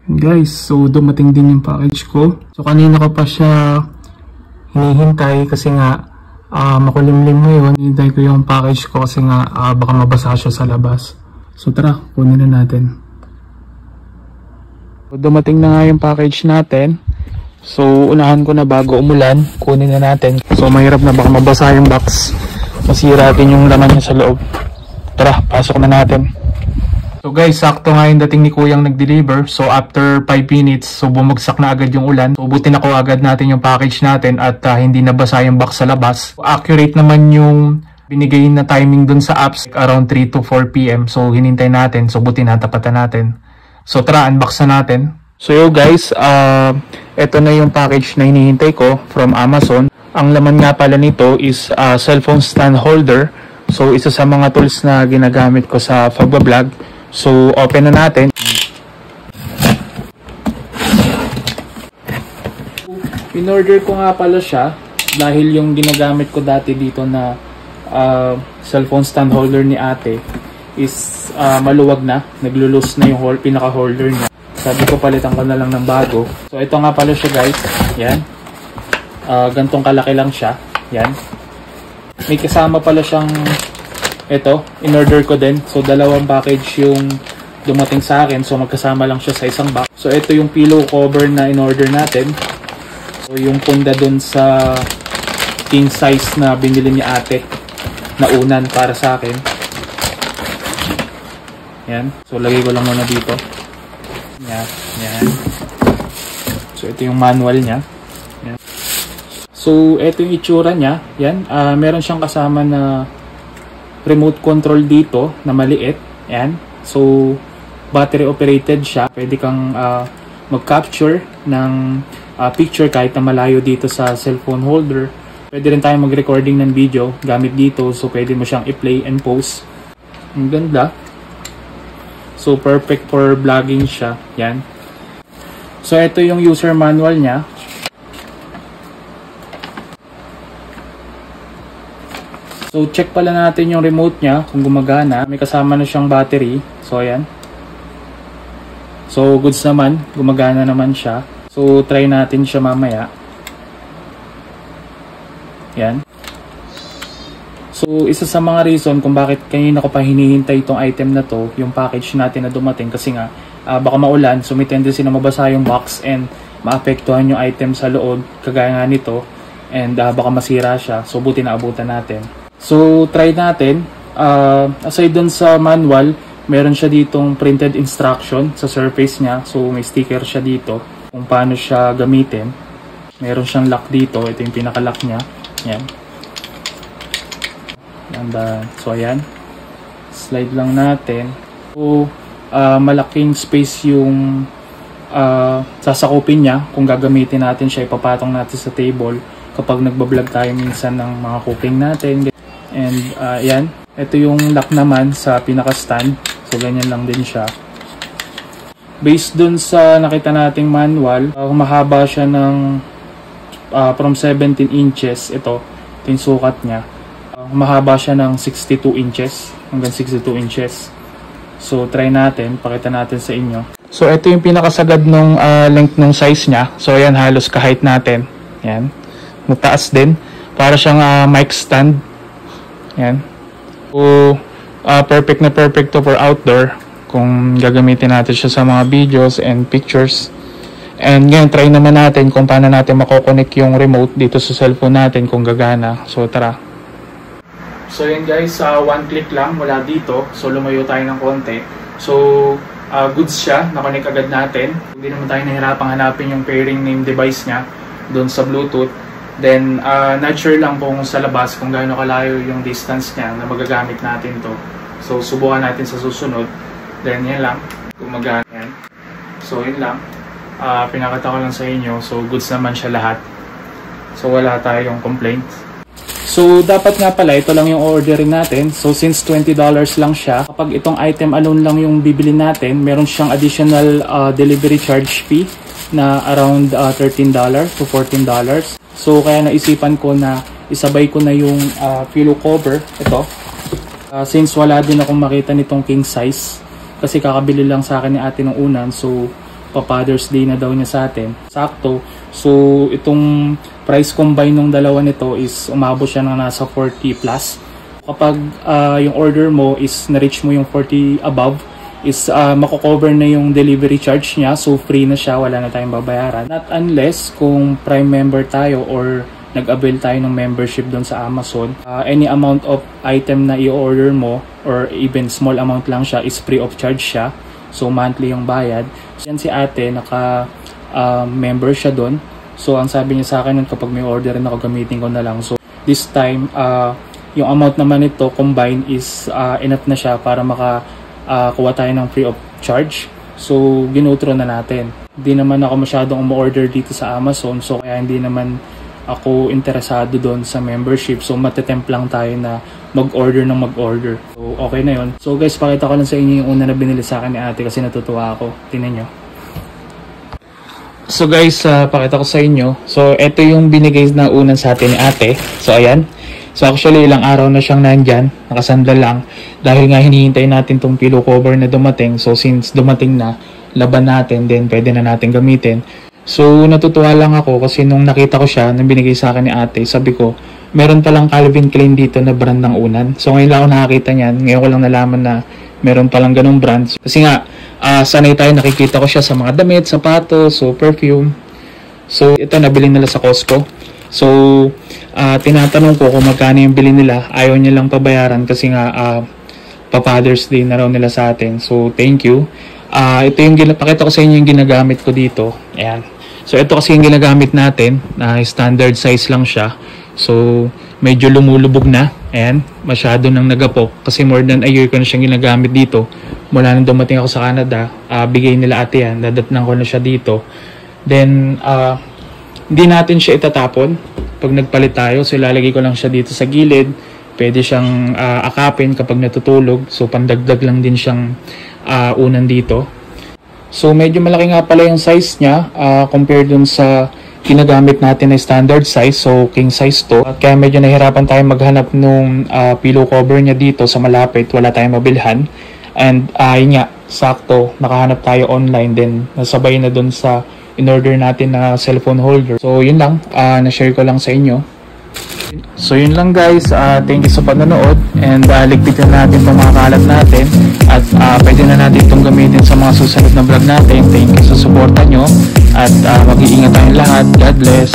Guys, so dumating din yung package ko. So kanina ko pa siya hinihintay kasi nga makulimlim ngayon. Hinihintay ko yung package ko kasi nga baka mabasa siya sa labas. So tara, kunin na natin. So dumating na nga yung package natin. So unahan ko na bago umulan, kunin na natin. So mahirap na baka mabasa yung box. Masira din yung laman niya sa loob. Tara, pasok na natin. So guys, sakto nga yung dating ni Kuyang nag-deliver. So after 5 minutes, so bumagsak na agad yung ulan. So buti na ko agad natin yung package natin at hindi nabasa yung box sa labas. So, accurate naman yung binigay na timing dun sa apps, around 3 to 4 PM. So hinintay natin. So buti natapatan natin. So tara, unbox na natin. So yo guys, eto na yung package na hinihintay ko from Amazon. Ang laman nga pala nito is cellphone stand holder. So isa sa mga tools na ginagamit ko sa pagbablog. So, open na natin. In-order ko nga pala siya dahil yung ginagamit ko dati dito na cellphone stand holder ni ate is maluwag na. Naglulus na yung pinaka-holder niya. Sabi ko palitan ko na lang ng bago. So, ito nga pala siya guys. Yan. Gantong kalaki lang siya. Yan. May kasama pala siyang ito, in-order ko din. So, dalawang package yung dumating sa akin. So, magkasama lang siya sa isang box. So, ito yung pillow cover na in-order natin. So, yung punda dun sa king size na binili ni ate na unan para sa akin. Yan. So, lagay ko lang muna dito. Yan. Yan. So, ito yung manual niya. Yan. So, ito yung itsura niya. Yan. Meron siyang kasama na remote control dito na maliit. Yan. So, battery operated siya. Pwede kang mag-capture ng picture kahit na malayo dito sa cellphone holder. Pwede rin tayo mag-recording ng video gamit dito. So, pwede mo siyang i-play and pause. Ang ganda. So, perfect for vlogging siya. Yan. So, ito yung user manual niya. So, check pala natin yung remote niya kung gumagana. May kasama na siyang battery. So, ayan. So, goods naman. Gumagana naman siya. So, try natin siya mamaya. Ayan. So, isa sa mga reason kung bakit kanina ko pa hinihintay itong item na to, yung package natin na dumating. Kasi nga, baka maulan. So, may tendency na mabasa yung box and maapektuhan yung item sa loob. Kagaya nga nito. And baka masira siya. So, buti na abutan natin. So, try natin. Aside dun sa manual, meron siya ditong printed instruction sa surface niya. So, may sticker siya dito kung paano siya gamitin. Meron siyang lock dito. Ito yung pinaka-lock niya. Yan. So, ayan. Slide lang natin. So, malaking space yung sasakupin niya. Kung gagamitin natin siya, ipapatong natin sa table kapag nagbablog tayo minsan ng mga cooking natin. And yan, ito yung lock naman sa pinaka-stand. So ganyan lang din siya. Based dun sa nakita nating manual, mahaba siya ng from 17 inches. Ito yung sukat niya. Mahaba siya ng 62 inches hanggang 62 inches. So try natin, pakita natin sa inyo. So ito yung pinakasagad ng length ng size niya. So ayan, halos ka-height natin. Yan. Mataas din. Para siyang mic stand. Yan. So, perfect na perfect to for outdoor kung gagamitin natin siya sa mga videos and pictures. And ngayon, try naman natin kung paano natin makokonek yung remote dito sa cellphone natin kung gagana. So, tara. So, yan guys, one click lang mula dito. So, lumayo tayo ng konti. So, goods siya. Nakonek agad natin. Hindi naman tayo nahirapang hanapin yung pairing name device niya doon sa Bluetooth. Then, not sure lang kung sa labas kung gaano kalayo yung distance niya na magagamit natin to. So, subukan natin sa susunod. Then, yan lang. Gumagana yan. So, yun lang. Pinakita ko lang sa inyo. So, goods naman siya lahat. So, wala tayong complaints. So, dapat nga pala, ito lang yung orderin natin. So, since $20 lang siya, kapag itong item alone lang yung bibili natin, meron siyang additional delivery charge fee na around $13 to $14. So, kaya naisipan ko na isabay ko na yung pillow cover. Ito. Since wala din akong makita nitong king size. Kasi kakabili lang sa akin ni ate ng unan. So, pa-Father's Day na daw niya sa atin. Sakto. So, itong price combine ng dalawa nito is umabot siya ng nasa 40 plus. Kapag yung order mo is na-reach mo yung 40 above, is mako-cover na yung delivery charge niya. So, free na siya. Wala na tayong babayaran. Not unless kung Prime member tayo or nag-avail tayo ng membership doon sa Amazon, any amount of item na i-order mo or even small amount lang siya is free of charge siya. So monthly yung bayad. So, yan si ate, member siya doon. So ang sabi niya sa akin nun, kapag may order rin ako, gamitin ko na lang. So this time, yung amount naman nito combined is enough na siya para makakuha tayo ng free of charge. So ginutro na natin. Hindi naman ako masyadong umorder dito sa Amazon, so kaya hindi naman ako interesado doon sa membership. So matetempt lang tayo na mag-order ng mag-order. So okay na yon. So guys, pakita ko lang sa inyo yung una na binili sa akin ni ate kasi natutuwa ako. Tingnan nyo. So guys, pakita ko sa inyo. So ito yung binigay na unan sa atin ni ate. So ayan. So actually ilang araw na siyang nandyan. Nakasandal lang. Dahil nga hinihintay natin tong pillow cover na dumating. So since dumating na, laban natin, then pwede na natin gamitin. So, natutuwa lang ako kasi nung nakita ko siya, nang binigay sa akin ni ate, sabi ko, meron palang Calvin Klein dito na brand ng unan. So, ngayon lang ako nakakita niyan. Ngayon ko lang nalaman na meron palang ganong brand. Kasi nga, sanay tayo, nakikita ko siya sa mga damit, sapatos, so perfume. So, ito nabili nila sa Costco. So, tinatanong ko kung magkano yung bili nila. Ayaw niya lang pabayaran kasi nga, pa-Father's Day na raw nila sa atin. So, thank you. Ito yung pakita ko sa inyo yung ginagamit ko dito. Ayan. So, ito kasi yung ginagamit natin. Standard size lang siya. So, medyo lumulubog na. Ayan. Masyado nang nagapok. Kasi more than a year ko na siyang ginagamit dito. Mula nang dumating ako sa Canada, bigay nila ate yan. Dadatnan ko na siya dito. Then, hindi natin siya itatapon. Pag nagpalit tayo, so ilalagay ko lang siya dito sa gilid. Pwede siyang akapin kapag natutulog. So, pandagdag lang din siyang unan dito. So, medyo malaki nga pala yung size niya compared dun sa ginagamit natin na standard size. So, king size to. Kaya medyo nahirapan tayo maghanap nung pillow cover niya dito sa malapit. Wala tayong mabilhan. And, yun nga, sakto, nakahanap tayo online. Then, nasabay na dun sa in-order natin na cellphone holder. So, yun lang. Na-share ko lang sa inyo. So yun lang guys, thank you sa panonood and ligpitin natin itong mga kalat natin at pwede na natin itong gamitin sa mga susunod na vlog natin. Thank you sa suporta nyo at mag-iingat tayong lahat. God bless.